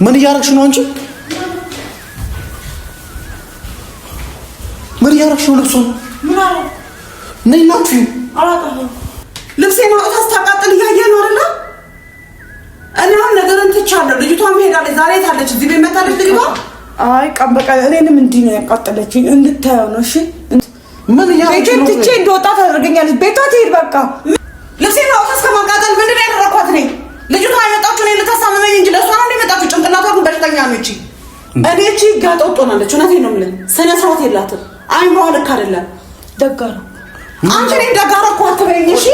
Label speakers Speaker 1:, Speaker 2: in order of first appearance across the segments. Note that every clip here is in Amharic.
Speaker 1: ምን እያረግሽ ነው አንቺ? ምን እያረግሽ ነው? ልብሱን
Speaker 2: ምን አለ
Speaker 1: ነይ ናችሁ
Speaker 2: አላጣሁ ልብሴን አውጥታ ስታቃጥል እያየህ ነው አይደል? እኔም ነገርን ትቻለሁ። ልጅቷ ሄዳለች። ዛሬ ታለች እዚህ ቤት መታለች ልጅቷ። አይ ቀን በቀን እኔንም እንዲህ ነው ያቃጠለችኝ። እንድታየው ነው። እሺ
Speaker 1: ምን እያረግሽ ነው?
Speaker 2: ትቼ እንደወጣ ታደርገኛለች። ቤቷ ትሄድ በቃ። ልብሴን አውጥታ እስከማቃጠል ምንድን ነው ያደረኳት? እኔ ልጅቷ የመጣችው እኔን ልታሳምመኝ እንጂ ለእሷ ነው የመጣችው። ጭንቅላቷ ግን በሽተኛ ነው። እኔ እቺ ጋጠወጥ ሆናለች። እውነቴን ነው የምልህ። ስነ ስርዓት የላትም። አይምሯ ልክ አይደለም። ደጋራ አንቺ ነኝ ደጋራ እኮ አትበይኝ። እሺ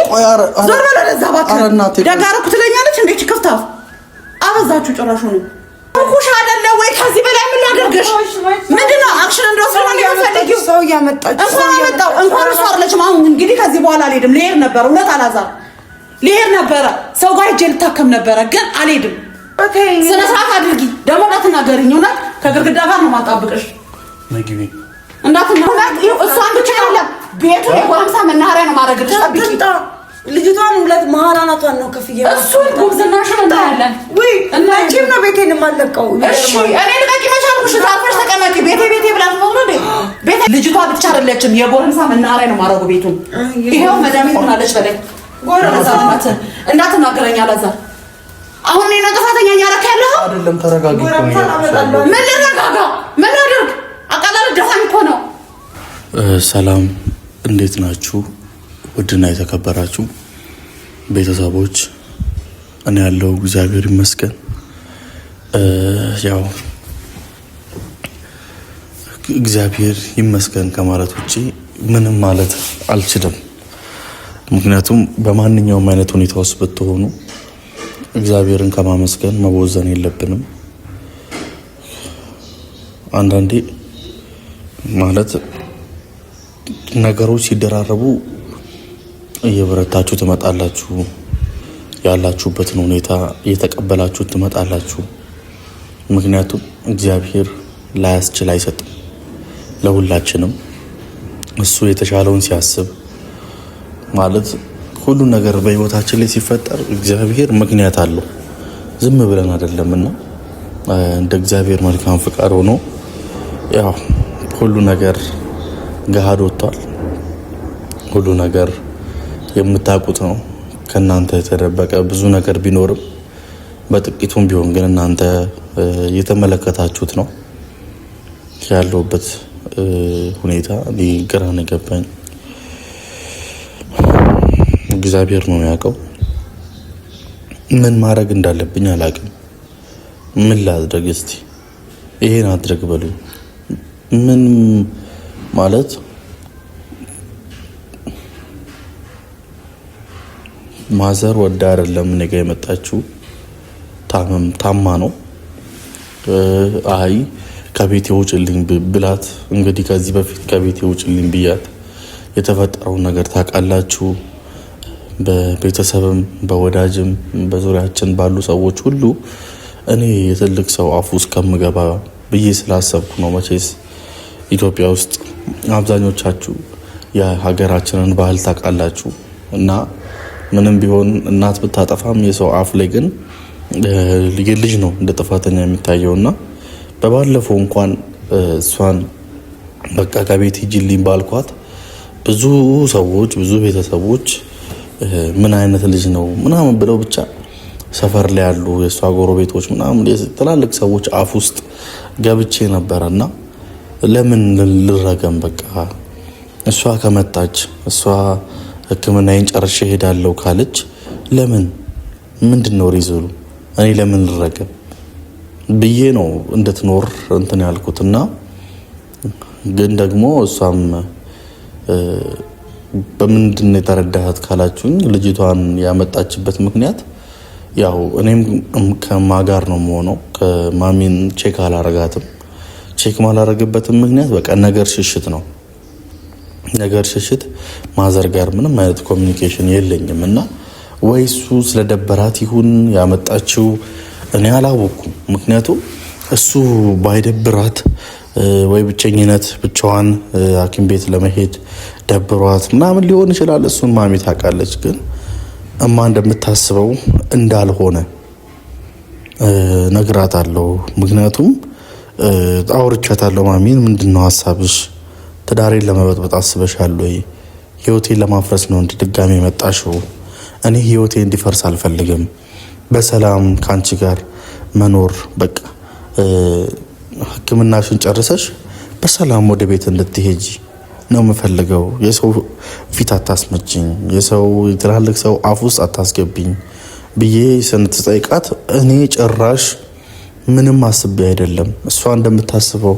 Speaker 2: ዞር በለ ለዛ እባክህ። ደጋራ እኮ ትለኛለች። እንዴት ከፍታፍ አበዛችሁ ጭራሹ ነው ኩሽ አይደለ ወይ? ከዚህ በላይ ምን ላደርግሽ? ምንድነው አክሽን እንደወስድ ነው የምፈልጊው? ሰው ያመጣች እንኳን እሷ አይደለችም። አሁን እንግዲህ ከዚህ በኋላ አልሄድም። ልሄድ ነበር እውነት አላዛር ልሄድ ነበረ። ሰው ጋር ሄጄ ልታከም ነበረ ግን አልሄድም። ስነ ስርዓት አድርጊ። ደግሞ እንዳትናገሪኝ። እውነት ከግድግዳ ጋር ነው ማጣብቅሽ።
Speaker 1: ነግቢ
Speaker 2: እንዳትናገሪ። እሷን ብቻ አይደለም ቤቱን የጎረምሳ መናኸሪያ ነው ማድረግልሽ። ጠብቂ። ልጅቷን ሁለት መሀላናቷን ነው ከፍዬ እሱን ጉብዝናሽን እናያለን። ወይ እናንቺም ነው ቤቴን የማለቀው። እሺ እኔ ልቀቂ መቻልኩሽ። ታርፈሽ ተቀመጪ። ቤቴ ብላት ነው ነው ቤቴ። ልጅቷ ብቻ አይደለችም የጎረምሳ መናኸሪያ ነው ማድረጉ ቤቱን። ይሄው መዳም ሆናለች በላይ ጎረምሳ ማለት እንዳትናገረኝ አላዛር። አሁን እኔ ነው ጥፋተኛ እያደረክ ያለው
Speaker 1: አይደለም። ተረጋጊ።
Speaker 2: ምን ልረጋጋ? ምን አድርግ? አቃላል ደፋኝ እኮ ነው።
Speaker 1: ሰላም እንዴት ናችሁ? ውድና የተከበራችሁ ቤተሰቦች፣ እኔ ያለው እግዚአብሔር ይመስገን። ያው እግዚአብሔር ይመስገን ከማለት ውጪ ምንም ማለት አልችልም። ምክንያቱም በማንኛውም አይነት ሁኔታ ውስጥ ብትሆኑ እግዚአብሔርን ከማመስገን መቦዘን የለብንም። አንዳንዴ ማለት ነገሮች ሲደራረቡ እየበረታችሁ ትመጣላችሁ። ያላችሁበትን ሁኔታ እየተቀበላችሁ ትመጣላችሁ። ምክንያቱም እግዚአብሔር ላያስችል አይሰጥም። ለሁላችንም እሱ የተሻለውን ሲያስብ ማለት ሁሉ ነገር በህይወታችን ላይ ሲፈጠር እግዚአብሔር ምክንያት አለው። ዝም ብለን አይደለምና እንደ እግዚአብሔር መልካም ፍቃድ ሆኖ ያው ሁሉ ነገር ገሃድ ወጥቷል። ሁሉ ነገር የምታውቁት ነው። ከናንተ የተደበቀ ብዙ ነገር ቢኖርም በጥቂቱም ቢሆን ግን እናንተ እየተመለከታችሁት ነው። ያለውበት ሁኔታ ግራ ነው የገባኝ። እግዚአብሔር ነው ያውቀው። ምን ማድረግ እንዳለብኝ አላውቅም። ምን ላድርግ? እስቲ ይሄን አድርግ በሉኝ። ምን ማለት ማዘር ወዳ አይደለም እኔ ጋር የመጣችው ታማ ነው። አይ ከቤቴ ውጭልኝ ብላት እንግዲህ ከዚህ በፊት ከቤቴ ውጭልኝ ብያት የተፈጠረውን ነገር ታውቃላችሁ። በቤተሰብም በወዳጅም በዙሪያችን ባሉ ሰዎች ሁሉ እኔ የትልቅ ሰው አፍ ውስጥ ከምገባ ብዬ ስላሰብኩ ነው። መቼስ ኢትዮጵያ ውስጥ አብዛኞቻችሁ የሀገራችንን ባህል ታውቃላችሁ እና ምንም ቢሆን እናት ብታጠፋም የሰው አፍ ላይ ግን ልጅ ነው እንደ ጥፋተኛ የሚታየውና በባለፈው እንኳን እሷን በቃ ከቤት ሂጂልኝ ባልኳት ብዙ ሰዎች ብዙ ቤተሰቦች ምን አይነት ልጅ ነው ምናምን ብለው ብቻ ሰፈር ላይ ያሉ የሷ ጎረቤቶች ምናምን ትላልቅ ሰዎች አፍ ውስጥ ገብቼ ነበርና ለምን ልረገም በቃ እሷ ከመጣች እሷ ሕክምናዬን ጨርሼ ሄዳለሁ ካለች ለምን ምንድነው ሪዝሉ? እኔ ለምን ልረገም ብዬ ነው እንድትኖር እንትን ያልኩትና ግን ደግሞ እሷም በምንድን ነው የተረዳሃት ካላችሁኝ ልጅቷን ያመጣችበት ምክንያት ያው እኔም ከማጋር ነው የምሆነው። ከማሚን ቼክ አላረጋትም። ቼክ ማላረግበትም ምክንያት በቃ ነገር ሽሽት ነው። ነገር ሽሽት ማዘር ጋር ምንም አይነት ኮሚኒኬሽን የለኝም እና ወይ እሱ ስለደበራት ይሁን ያመጣችው እኔ አላወኩም። ምክንያቱም እሱ ባይደብራት ወይ ብቸኝነት ብቻዋን ሐኪም ቤት ለመሄድ ደብሯት ምናምን ሊሆን ይችላል። እሱን ማሚ ታውቃለች። ግን እማ እንደምታስበው እንዳልሆነ ነግራታለሁ። ምክንያቱም አውርቻታለሁ። ማሚን ምንድነው ሀሳብሽ? ትዳሬን ለመበጥበጥ አስበሻል ወይ? ህይወቴን ለማፍረስ ነው እንደ ድጋሚ የመጣሽው? እኔ ህይወቴ እንዲፈርስ አልፈልግም። በሰላም ካንቺ ጋር መኖር በቃ ህክምናሽን ጨርሰሽ በሰላም ወደ ቤት እንድትሄጂ ነው የምፈልገው። የሰው ፊት አታስመጭኝ፣ የሰው ትላልቅ ሰው አፍ ውስጥ አታስገብኝ ብዬ ስንትጠይቃት እኔ ጭራሽ ምንም አስቤ አይደለም። እሷ እንደምታስበው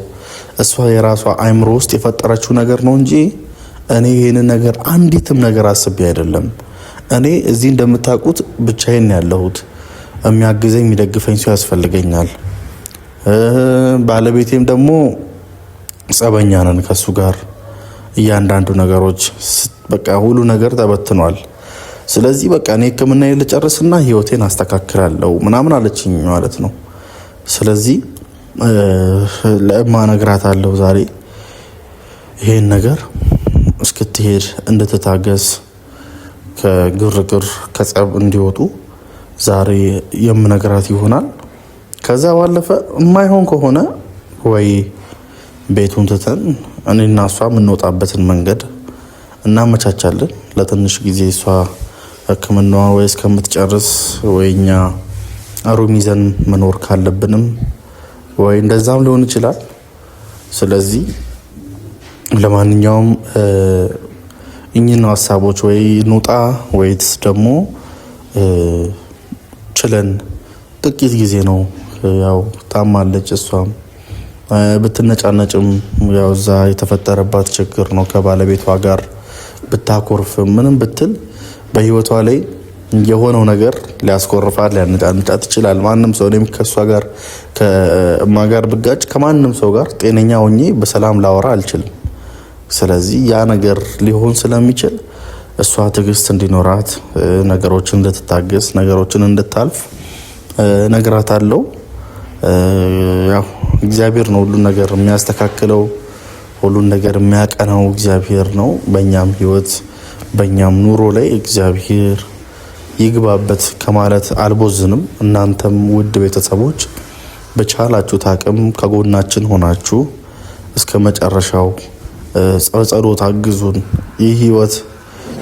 Speaker 1: እሷ የራሷ አይምሮ ውስጥ የፈጠረችው ነገር ነው እንጂ እኔ ይሄንን ነገር አንዲትም ነገር አስቤ አይደለም። እኔ እዚህ እንደምታውቁት ብቻዬን ያለሁት፣ የሚያግዘኝ የሚደግፈኝ ሰው ያስፈልገኛል። ባለቤቴም ደግሞ ጸበኛ ነን ከሱ ጋር። እያንዳንዱ ነገሮች በቃ ሁሉ ነገር ተበትኗል። ስለዚህ በቃ እኔ ህክምናዬን ልጨርስና ህይወቴን አስተካክላለሁ ምናምን አለችኝ ማለት ነው። ስለዚህ ለእማ እነግራታለሁ ዛሬ ይሄን ነገር እስክትሄድ እንድትታገስ ከግርግር ከጸብ እንዲወጡ ዛሬ የምነግራት ይሆናል። ከዛ ባለፈ የማይሆን ከሆነ ወይ ቤቱን ትተን እኔና እሷ የምንወጣበትን መንገድ እናመቻቻለን። ለትንሽ ጊዜ እሷ ህክምናዋ ወይ እስከምትጨርስ ወይ እኛ ሩም ይዘን መኖር ካለብንም ወይ እንደዛም ሊሆን ይችላል። ስለዚህ ለማንኛውም እኚህን ሀሳቦች ወይ ኑጣ ወይስ ደግሞ ችለን ጥቂት ጊዜ ነው። ያው ታማለች እሷም ብትነጫነጭም ያው እዛ የተፈጠረባት ችግር ነው። ከባለቤቷ ጋር ብታኮርፍም ምንም ብትል በህይወቷ ላይ የሆነው ነገር ሊያስኮርፋት ሊያነጫንጫት ይችላል። ማንም ሰው እኔም ከእሷ ጋር ከእማ ጋር ብጋጭ ከማንም ሰው ጋር ጤነኛ ሆኜ በሰላም ላወራ አልችልም። ስለዚህ ያ ነገር ሊሆን ስለሚችል እሷ ትዕግስት እንዲኖራት ነገሮችን እንድትታገስ ነገሮችን እንድታልፍ ነግራታለሁ። ያው እግዚአብሔር ነው ሁሉን ነገር የሚያስተካክለው፣ ሁሉን ነገር የሚያቀናው እግዚአብሔር ነው። በእኛም ህይወት በእኛም ኑሮ ላይ እግዚአብሔር ይግባበት ከማለት አልቦዝንም። እናንተም ውድ ቤተሰቦች በቻላችሁት አቅም ከጎናችን ሆናችሁ እስከ መጨረሻው ጸሎት አግዙን። ይህ ህይወት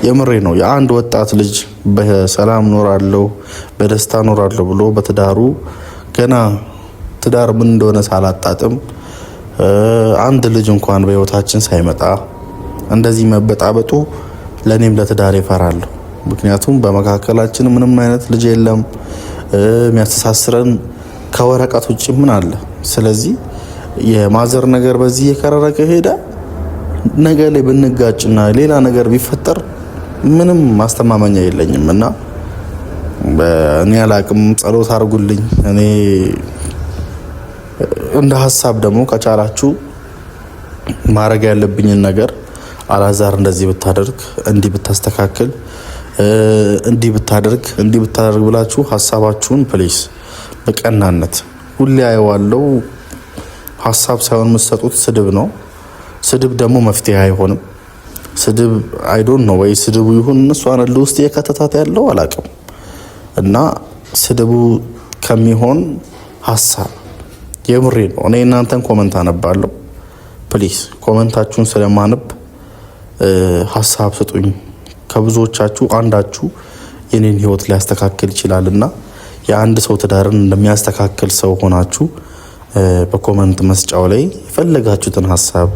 Speaker 1: የምሬ ነው። የአንድ ወጣት ልጅ በሰላም ኖራለሁ በደስታ ኖራለሁ ብሎ በትዳሩ ገና ትዳር ምን እንደሆነ ሳላጣጥም አንድ ልጅ እንኳን በህይወታችን ሳይመጣ እንደዚህ መበጣበጡ ለኔም ለትዳሬ እፈራለሁ። ምክንያቱም በመካከላችን ምንም አይነት ልጅ የለም። የሚያስተሳስረን ከወረቀት ውጭ ምን አለ? ስለዚህ የማዘር ነገር በዚህ የከረረ ከሄደ ነገ ላይ ብንጋጭና ሌላ ነገር ቢፈጠር ምንም ማስተማመኛ የለኝም እና እኔ አላቅም። ጸሎት አድርጉልኝ። እኔ እንደ ሀሳብ ደግሞ ከቻላችሁ ማድረግ ያለብኝን ነገር አላዛር እንደዚህ ብታደርግ እንዲህ ብታስተካክል እንዲህ ብታደርግ ብላችሁ ሀሳባችሁን ፕሊስ በቀናነት ሁሌ አየዋለሁ። ሀሳብ ሳይሆን የምትሰጡት ስድብ ነው። ስድብ ደግሞ መፍትሄ አይሆንም። ስድብ አይዶን ነው ወይ ስድቡ ይሁን እሷን ለውስጥ የከተታት ያለው አላቅም እና ስድቡ ከሚሆን ሀሳብ የምሬ ነው። እኔ እናንተን ኮመንት አነባለሁ። ፕሊስ ኮመንታችሁን ስለማነብ ሀሳብ ስጡኝ። ከብዙዎቻችሁ አንዳችሁ የኔን ህይወት ሊያስተካክል ይችላልና የአንድ ሰው ትዳርን እንደሚያስተካክል ሰው ሆናችሁ በኮመንት መስጫው ላይ የፈለጋችሁትን ሀሳብ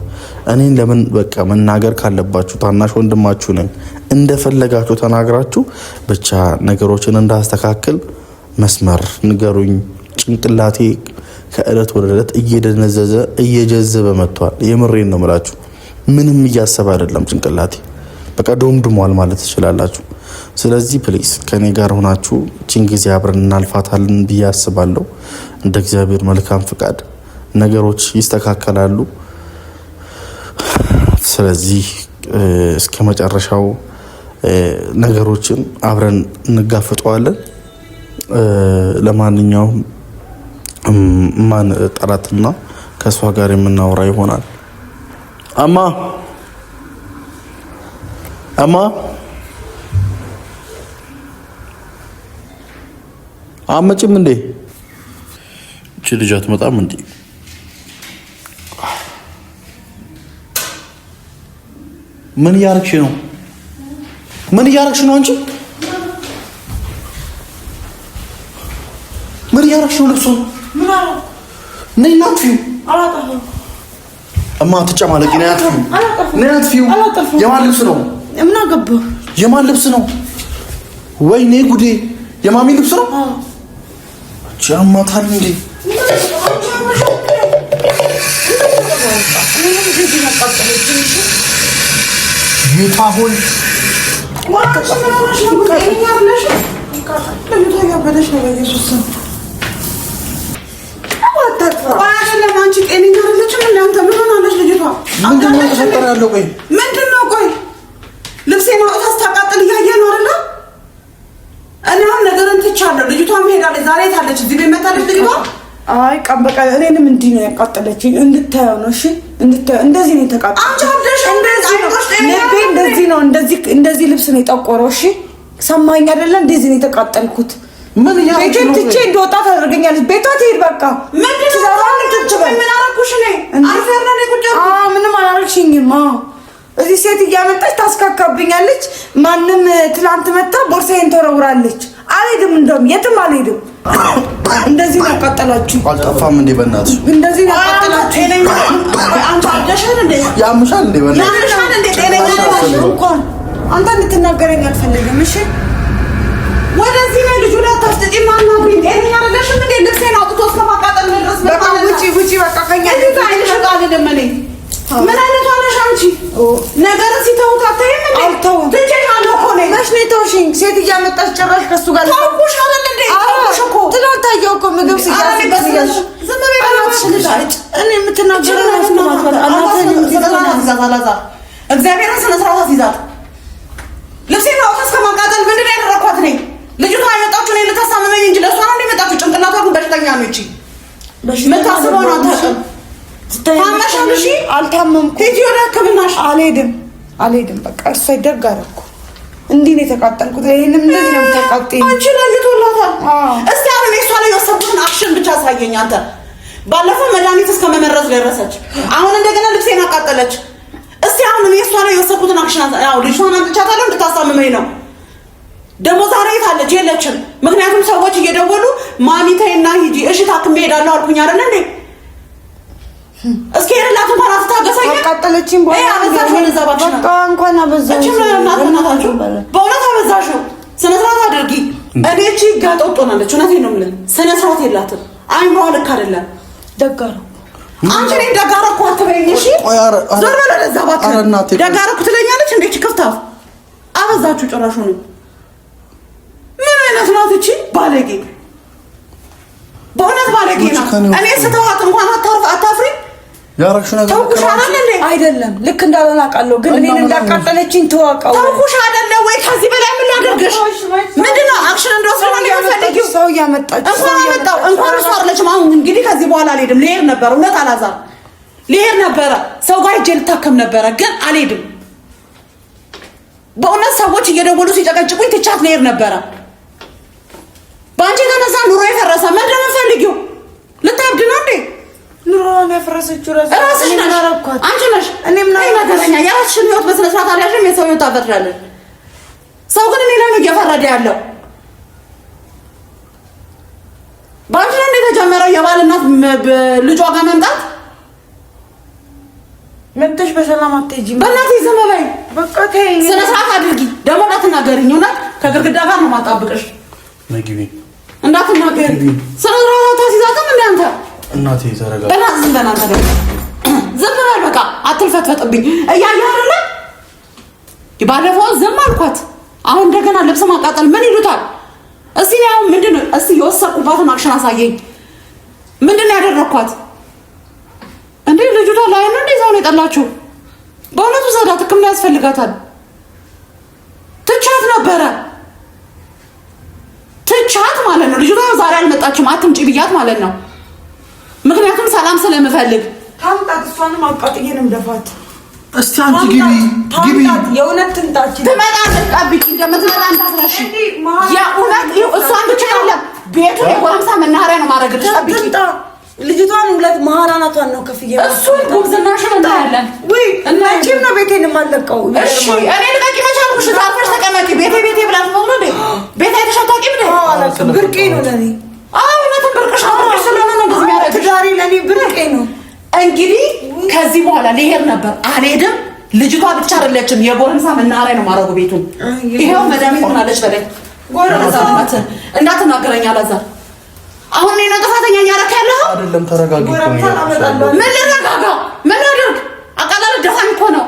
Speaker 1: እኔን ለምን በቃ መናገር ካለባችሁ ታናሽ ወንድማችሁ ነኝ። እንደፈለጋችሁ ተናግራችሁ ብቻ ነገሮችን እንዳስተካክል መስመር ንገሩኝ። ጭንቅላቴ ከእለት ወደ እለት እየደነዘዘ እየጀዘበ መጥቷል። የምሬን ነው የምላችሁ። ምንም እያሰበ አይደለም ጭንቅላቴ። በቃ ደምድሟል ማለት ትችላላችሁ። ስለዚህ ፕሊስ ከኔ ጋር ሆናችሁ እቺን ጊዜ አብረን እናልፋታለን ብዬ አስባለሁ። እንደ እግዚአብሔር መልካም ፍቃድ ነገሮች ይስተካከላሉ። ስለዚህ እስከ መጨረሻው ነገሮችን አብረን እንጋፈጠዋለን። ለማንኛውም ማን ጠራትና ከሷ ጋር የምናወራ ይሆናል። አማ አመጭም እንዴ? ልጅ አትመጣም እንዴ? ምን እያረግሽ ነው? ምን እያረግሽ ነው አንቺ? ምን እያረግሽ ነው? ልብሱን
Speaker 2: ምን አለው?
Speaker 1: ነይ ናጥፊው።
Speaker 2: አላጠፋም።
Speaker 1: እማ ትጨማለቂ። ነይ ናጥፊው። ነይ ናጥፊው። የማን ልብስ ነው?
Speaker 2: ምን አገባህ?
Speaker 1: የማን ልብስ ነው? ወይኔ ጉዴ! የማሚ ልብስ ነው? ጃማታል እንዴ? ይታሁን
Speaker 2: ልብሴን አውጥታ ስታቃጥል እያየህ ነው አይደለ? እኔ አሁን ነገርን ትቻለሁ። ልጅቷ ሄዳለች። ዛሬ ታለች። እዚህ ቤት መታለች ልጅቷ። አይ ቀን በቀን እኔንም እንዲህ ነው ያቃጠለችኝ። እንድታየው ነው። እሺ እንድታየው። እንደዚህ ነው የተቃጠለችኝ። አንቺ አደሽ እንደዚህ ነው። ልቤ እንደዚህ ነው። እንደዚህ ልብስ ነው የጠቆረው። እሺ ሰማኝ አይደለ? እንደዚህ ነው የተቃጠልኩት። ምን ያለች ነው? ትቼ እንደወጣ ታደርገኛለች። ቤቷ ትሄድ በቃ። ምን አደረኩሽ? እኔ አፈር ነው ቁጭ አልኩ። ምንም አላረግሽኝም። እዚህ ሴት እያመጣች ታስካካብኛለች። ማንም ትላንት መጣ ቦርሳዬን ተወረውራለች። አልሄድም፣ እንደውም የትም አልሄድም። እንደዚህ ነው ያቃጠላችሁ።
Speaker 1: አልጠፋም እንዴ? በእናትሽ
Speaker 2: እንደዚህ ነው ያቃጠላችሁ። አንተ አደሻል እንዴ?
Speaker 1: ያምሻል እንዴ? በእናትሽ
Speaker 2: ያምሻል እንዴ? ጤነኛ ነሽ እንኳን አንተ እንድትናገረኝ አልፈልግም። እሺ ወደዚህ ነው ልጁ ላይ ታስጥጪ ማናብኝ። ጤነኛ አይደለሽም እንዴ? ልብሴን አውጥቶ እስከማቃጠል ድረስ በቃ ውጪ በቃ ከኛ አይልሽ ቃል ደመነኝ። ምን አይነት ሆነሽ አንቺ? ነገር ሲተውት አታይም እንዴ? አልተውም። ትቼሻለሁ እኮ ነኝ። መች ነው የተውሽኝ? ሴት እያመጣች ጭራሽ ከሱ ጋር ተውኩሽ አይደል እንዴ? ተውኩሽ እኮ ትላንታየው እኮ ምግብ ሲያስይዝ ዝም በይ አላልኩሽ። እኔ የምትናገረው አስማማት እግዚአብሔርን ስነ ስርዓት አስይዛት። ልብሴን አውጥታ እስከማቃጠል ምንድን ነው ያደረኳት? ነኝ ልጅቷ የመጣችሁ እኔን ልታሳምመኝ እንጂ ለእሷ ነው የመጣችሁ። ጭንቅላቷ ግን በሽተኛ ነው። እቺ የምታስበው ነው አታውቅም። ታመሻል? እሺ አልታመምኩም። ሂጂ ወደ ሕክምናሽ። አልሄድም በቃ እሷ ይደግ አደረኩ። እንዲህ ነው የተቃጠልኩት። ይሄንም እንደዚህ ነው የምታቃጥይኝ አንቺ። ለይቶላታል። እስቲ አሁን እሷ ላይ የወሰድኩትን አክሽን ብቻ አሳየኝ አንተ። ባለፈው መድኃኒት እስከ መመረዝ ደረሰች። አሁን እንደገና ልብሴን አቃጠለች። እስቲ አሁን እሷ ላይ የወሰድኩትን አክሽን ያው ልጅቷን አምጥቻታለሁ እንድታሳምመኝ ነው። ደግሞ ዛሬ የት አለች? የለችም። ምክንያቱም ሰዎች እየደወሉ ማሚ ተይና ሂጂ። እሺ ታክሜ እሄዳለሁ አልኩኝ አይደል እንዴ? እስኪ ሄድላት እንኳን አትታገሰኝ። አቃጠለችኝ። በቃ እንኳን አበዛሽ። በእውነት አበዛሽው። ስነ ስርዓት አድርጊ። እኔ እቺ ጋጠወጥ ሆናለች። እውነቴን ነው የምልህ። ስነ ስርዓት የላትም። አይምሯ ልክ አይደለም። ደጋሩ አንቺ እኔ ደጋሩ እኮ አትበይኝ። እሺ ዞር በለ ለዛ እባክህ። ደጋሩ እኮ ትለኛለች እንዴ? እቺ ክፍታፍ አበዛችሁ ጭራሹ ነው። ምን አይነት ናት እቺ? ባለጌ፣ በእውነት ባለጌ ናት። እኔ ስተዋት እንኳን አታፍሪ።
Speaker 1: ያረክሽ ነገር
Speaker 2: ተውኩሽ አይደል? አይደለም ልክ እንዳልሆነ አውቃለሁ፣ ግን እኔን እንዳቃጠለችኝ ተዋቀው። ተውኩሽ አይደል ወይ? ከዚህ በላይ ምን ላድርግሽ? ምንድነው አክሽን እንደወስድ ነው የምፈልጊው? ሰው ያመጣች እንኳን እሷ አይደለችም። አሁን እንግዲህ ከዚህ በኋላ አልሄድም። ልሄድ ነበር፣ እውነት አላዛር ልሄድ ነበረ። ሰው ጋር ሂጅ ልታከም ነበረ፣ ግን አልሄድም። በእውነት ሰዎች እየደወሉ ሲጨቀጭቁኝ ትቻት ልሄድ ነበረ። በአንቺ የተነሳ ኑሮ የፈረሰ። ምንድን ነው የምትፈልጊው? ልታብድ ነው እንዴ? ኑሮዋን ያፈረሰችው ራስሽ ነሽ። አንቺ ነሽ። እኔ ምን ነገረኛ? የራስሽን ህይወት በስነ ስርዓት አልያዝሽም። የሰው ህይወት ታፈርሻለሽ። ሰው ግን እኔ ላይ ነው እየፈረደ ያለው። በአንቺ ነው የተጀመረው የባል እናት ልጇ ጋር መምጣት። መጥተሽ በሰላም አትሄጂም። በእናትሽ ዝም በይ በቃ። ተይ፣ ስነ ስርዓት አድርጊ። ደግሞ እንዳትናገሪኝ። እውነት ከግድግዳ ጋር ነው የማጣብቅሽ። ነግቢ፣ እንዳትናገሪ። ስነ ስርዓት አትይዛትም እንደ አንተ
Speaker 1: እናቴ ተረጋጋ።
Speaker 2: በእናትህ ዝም በል አንተ ደግሞ ዝም በል በቃ። አትልፈትፈጥብኝ። እያየህ አይደለ? ባለፈው ዝም አልኳት። አሁን እንደገና ልብስ ማቃጠል ምን ይሉታል? እስቲ ነው አሁን ምንድነው? እስቲ የወሰድኩባትን አክሽን አሳየኝ። ምንድነው ያደረኳት እንዴ? ልጅቷ ላይ ነው እንዴ ዛው ነው የጠላችሁ? በእውነቱ ዘዳ ሕክምና ያስፈልጋታል። ትቻት ነበረ ማለት ነው። ልጅቷ ዛሬ አልመጣችም። አትምጪ ብያት ማለት ነው። ምክንያቱም ሰላም ስለምፈልግ ታምጣት። እሷንም አቃጥዬንም ደፋት።
Speaker 1: እስቲ አንቺ ግቢ
Speaker 2: የእውነት ትምጣች። ትመጣለች። ጠብቂ። እንደምትመጣ እንዳትረሺ። የእውነት እሷን ብቻ አይደለም ቤቱን የጎረምሳ መናኸሪያ ነው ማድረግልሽ። ጠብቂ። ልጅቷን ሁለት መሃራናቷን ነው ከፍዬ
Speaker 3: እሱ ጉብዝናሽን እንዳያለን
Speaker 2: ወይ እናንቺም ነው ቤቴን የማለቀው።
Speaker 3: እሺ እኔ ልቀቂ መቻልኩሽ ታርፈሽ ተቀመጪ። ቤቴ ብላት ነው ነው ቤቴ አይተሻታቂ ምን
Speaker 2: ብርቄ ነው ለኔ።
Speaker 3: እውነትም ብርቅሽ ነው ስለሆነ ነው እንደዚህ ያደረግሽ።
Speaker 2: ትዳሬ ለኔ ብርቄ ነው።
Speaker 3: እንግዲህ ከዚህ በኋላ ልሄድ ነበር አልሄድም። ልጅቷ ብቻ አይደለችም የጎረምሳ መናኸሪያ ነው ማረጉ ቤቱን። ይሄው መዳሜ ሆናለች በላይ ጎረምሳ እንዳትናገረኝ አላዛር። አሁን እኔ ነው ጥፋተኛ ያረክ ያለው
Speaker 1: አይደለም። ተረጋጊ።
Speaker 3: ምን ልረጋጋ? ምን አድርግ? አቃላል ደፋኝ እኮ ነው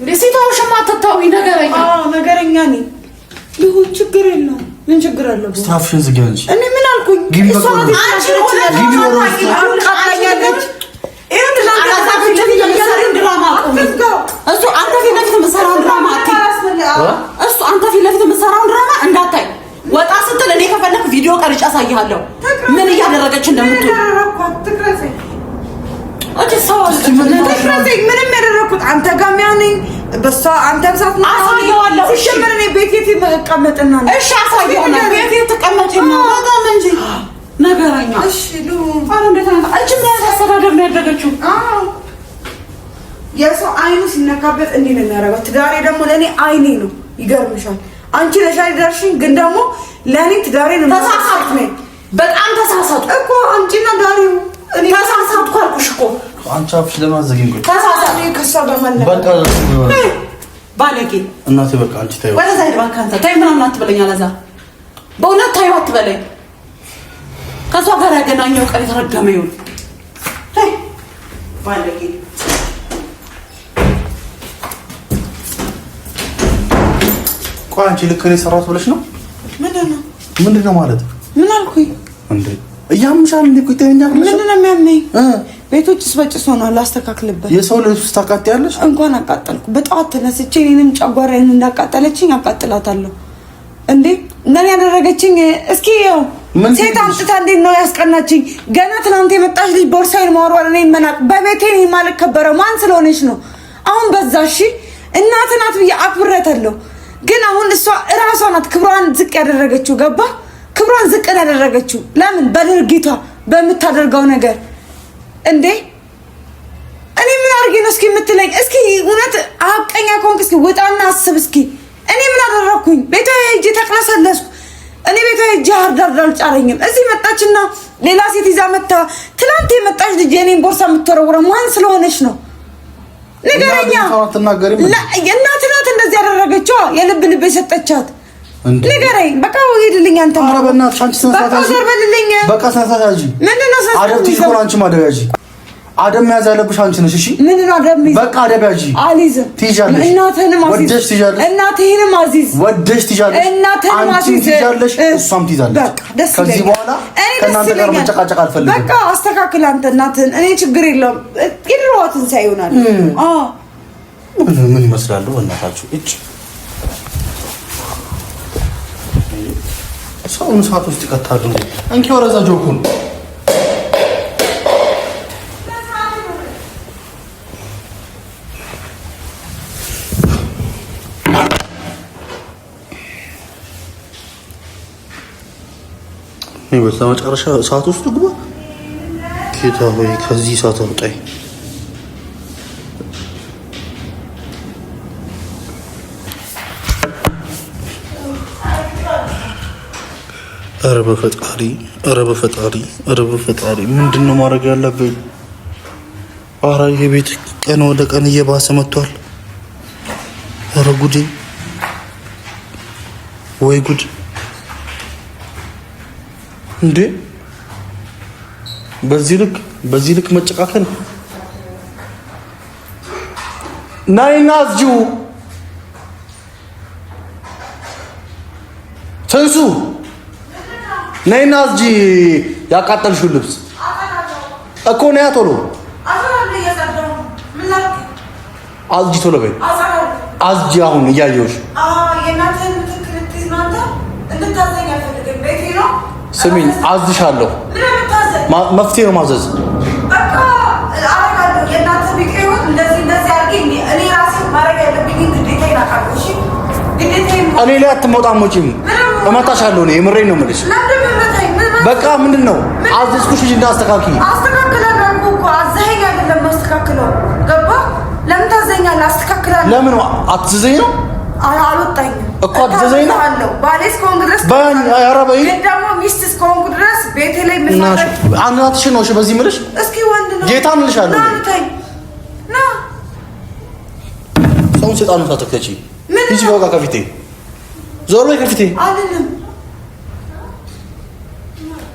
Speaker 3: ለሲታውሽማ ተታዊ ነገረኛ።
Speaker 2: ነገረኛ ነኝ። ይሁን ችግር የለውም። ምን ችግር አለው?
Speaker 1: ስታፍሽን ዝጋንጂ።
Speaker 2: እኔ ምን አልኩኝ? እሷ አንቺ
Speaker 1: ግቢ ወሮስ
Speaker 2: አቃላኛለች።
Speaker 3: እሱ አንተ ፊት ለፊት የምትሰራውን ድራማ እንዳታይ ወጣ ስትል እኔ ከፈለክ ቪዲዮ ቀርጬ አሳይሃለሁ ምን እያደረገች እንደምትል።
Speaker 2: ምንም ያደረኩት አንተ ጋር ሚያነኝ በሷ አንተ ብሳት ነው
Speaker 3: አሳየዋለሁ። እሺ
Speaker 2: ምን እኔ ቤት የት መቀመጥና ነው?
Speaker 3: እሺ አሳየውና ቤት የት ተቀመጪ ነው? በጣም እንጂ ነገረኛ።
Speaker 2: እሺ ሉ
Speaker 3: አረ እንዴት ነው አንቺ ምን አስተዳደር ነው ያደረገችው?
Speaker 2: የሰው አይኑ ሲነካበት እንዴ ነው የሚያደርገው። ትዳሬ ደግሞ ለኔ አይኔ ነው። ይገርምሻል። አንቺ ለሻይ ደርሽኝ፣ ግን ደግሞ ለኔ ትዳሬ ነው።
Speaker 3: ተሳሳትኩ ነኝ፣ በጣም ተሳሳትኩ
Speaker 2: እኮ አንቺና ዳሪው
Speaker 3: እኔ ተሳሳትኩ አልኩሽ እኮ።
Speaker 1: አንቺ አፍሽ ለማዘግኝ ቆይ
Speaker 3: ተሳሳትኩ።
Speaker 2: ከሷ ጋር ማለት
Speaker 1: በቃ
Speaker 3: ባለጌ
Speaker 1: እናቴ በቃ አንቺ ታዩ
Speaker 3: ወደ ዛይድ ባንክ አንተ ታይ ምናምን አትበለኝ። አላዛ በእውነት ታዩ አትበለኝ። ከሷ ጋር ያገናኘው ቀን የተረገመ ይሁን። ባለጌ
Speaker 1: ቆይ አንቺ ልክ ነው የሰራሁት ብለሽ ነው? ምንድነው ማለት?
Speaker 2: ምን አልኩኝ
Speaker 1: እንዴ? እያምሻል እንዴ? ቆይ ተኛ ብለሽ
Speaker 2: ምንድነው የሚያመኝ? ቤቶችስ በጭስ ሆኗል። ላስተካክልበት።
Speaker 1: የሰው ልብስ ታቃጥያለሽ?
Speaker 2: እንኳን አቃጠልኩ። በጠዋት ተነስቼ እኔንም ጨጓራዬን እንዳቃጠለችኝ አቃጥላታለሁ። እንዴ ምን ያደረገችኝ? እስኪ ያው ሴት አምጥታ እንዴት ነው ያስቀናችኝ? ገና ትናንት የመጣች ልጅ ቦርሳዬን ማወርወር፣ እኔን መናቅ፣ በቤቴ እኔን ማልከበረው ማን ስለሆነች ነው? አሁን በዛ። እሺ እናት ናት ብዬ አክብሬያታለሁ። ግን አሁን እሷ እራሷ ናት ክብሯን ዝቅ ያደረገችው። ገባ? ክብሯን ዝቅ ያደረገችው ለምን? በድርጊቷ በምታደርገው ነገር። እንዴ እኔ ምን አድርጌ ነው እስኪ የምትለኝ? እስኪ እውነት ሀቀኛ ከሆንክ እስኪ ውጣና አስብ እስኪ። እኔ ምን አደረኩኝ? ቤቷ ሄጄ ተቅለሰለስኩ። እኔ ቤቷ ሄጄ አርዳርዳ አልጫረኝም። እዚህ መጣችና ሌላ ሴት ይዛ መጣ። ትናንት የመጣች ልጅ የኔን ቦርሳ የምትወረውረው ማን ስለሆነች ነው? ንገረኛ። እናት ናት እንደዚህ ያደረገችው፣ የልብ ልብ የሰጠቻት። ንገረኝ በቃ። ሄድልኝ አንተ።
Speaker 1: ኧረ በእናትሽ አንቺ ሰንሳታ
Speaker 2: በቃ ዘርበልልኝ።
Speaker 1: በቃ ሰንሳታ ያጂ
Speaker 2: ምንድነው ሰንሳታ?
Speaker 1: አደብ ትሽኮር አንቺ ማደጋጂ አደብ መያዝ ያለብሽ አንቺ ነሽ። እሺ
Speaker 2: ምንድነው አደብ?
Speaker 1: በቃ አደብ ያጂ
Speaker 2: አሊዝም
Speaker 1: ትይዣለሽ።
Speaker 2: እናትህንም አዚዝ፣
Speaker 1: ወደሽ ትይዣለሽ።
Speaker 2: እናትህንም አዚዝ፣
Speaker 1: ወደሽ ትይዣለሽ።
Speaker 2: እናትህንም አዚዝ
Speaker 1: ትይዣለሽ፣ እሷም ትይዛለች።
Speaker 2: በቃ ደስ ይለኛል።
Speaker 1: ከዚህ በኋላ ከእናንተ ጋር መጨቃጨቅ አልፈልግም።
Speaker 2: በቃ አስተካክል አንተ እናትህን። እኔ ችግር የለውም። ይድሮዋትን ሳይሆናል።
Speaker 1: ምን ይመስላል በእናታችሁ? እጭ ሰውን ሰዓት ውስጥ ይቀጣሉ። እንኪ ወረዛ ጆኩን በስተመጨረሻ ሰዓት ውስጥ ግባ። ጌታ ሆይ ከዚህ ሰዓት አውጣኝ። ኧረ በፈጣሪ ኧረ በፈጣሪ ኧረ በፈጣሪ ምንድነው ማድረግ ያለብኝ? ኧረ የቤት ቀን ወደ ቀን እየባሰ መጥቷል። ኧረ ጉዴ ወይ ጉድ! እንዴ በዚህ ልክ መጨቃከን! ናይና እዚሁ ትንሱ ነይና እዚህ ያቃጠልሽው ልብስ እኮ ነው። ያ ቶሎ አዝጂ፣ ቶሎ በይ አዝጂ። አሁን እያየሁሽ ስሚኝ፣ አዝሻለሁ። መፍትሄ ነው ማዘዝ። እኔ ላይ አትሞጣሞጪም። እመታሻለሁ። እኔ የምሬን ነው የምልሽ።
Speaker 4: በቃ ምንድነው አዘዝኩሽ እንጂ እንዳስተካክል
Speaker 2: አስተካክላለሁ እኮ አዘኸኝ አይደለም ማስተካክለው ገባ ለምን ታዘኛለህ አስተካክላለሁ ለምን
Speaker 4: አትዘዘኝ ነው
Speaker 2: አልወጣኝም
Speaker 4: እኮ አትዘዘኝ ነው
Speaker 2: አለው ባሌስ ኮንግረስ
Speaker 4: ባን ያራበይ
Speaker 2: ደግሞ ሚስትስ ኮንግረስ ቤቴ ላይ ምን ማለት
Speaker 4: አንናትሽ ነው እሺ በዚህ ምልሽ
Speaker 2: እስኪ ወንድ ነው
Speaker 4: ጌታን ልሻለሁ
Speaker 2: ና
Speaker 4: ሰውን ሰይጣኑ ታተከቺ እዚህ በቃ ከፊቴ ዞር በይ ከፊቴ
Speaker 2: አይደለም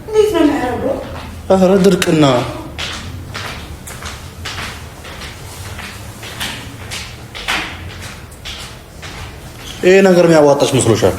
Speaker 2: እንዴት ነው ያረጋው
Speaker 4: ኧረ ድርቅና ይሄ ነገር የሚያዋጣሽ መስሎሻል